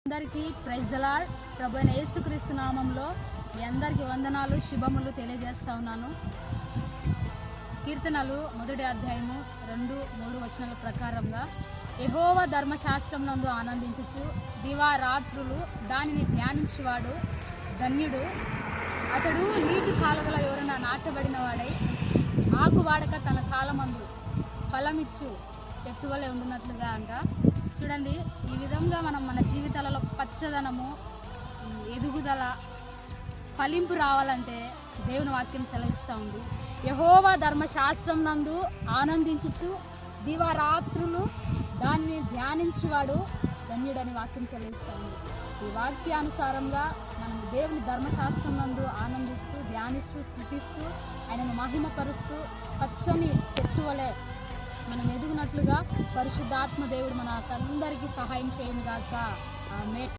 అందరికీ praise the lord. ప్రభువైన యేసుక్రీస్తు నామంలో మీ అందరికీ వందనాలు, శుభములు తెలియజేస్తా ఉన్నాను. కీర్తనలు 1వ అధ్యాయము 2-3 వచనాల ప్రకారంగా, యెహోవా ధర్మశాస్త్రం నందు ఆనందించుచు దివారాత్రులు దానిని ధ్యానించువాడు ధన్యుడు. అతడు నీటి కాలువల ఎవరైనా నాటబడిన వాడై ఆకు వాడక తన కాలమందు ఫలమిచ్చు చెట్టు వలె ఉండునట్లుగా అంట. చూడండి, ఈ విధంగా మనం మన జీవితాలలో పచ్చదనము, ఎదుగుదల, ఫలింపు రావాలంటే దేవుని వాక్యం సెలవిస్తూ ఉంది. యెహోవా ధర్మశాస్త్రం నందు ఆనందించుచు దివారాత్రులు దానిని ధ్యానించువాడు ధన్యుడని వాక్యం సెలవిస్తూ ఉంది. ఈ వాక్యానుసారంగా మనం దేవుని ధర్మశాస్త్రం నందు ఆనందిస్తూ, ధ్యానిస్తూ, స్తుతిస్తూ, ఆయనను మహిమపరుస్తూ పచ్చని చెట్టు వలె మనం ఎదుగునట్లుగా పరిశుద్ధాత్మ దేవుడు మనకందరికీ సహాయం చేయను గాక. ఆమేన్.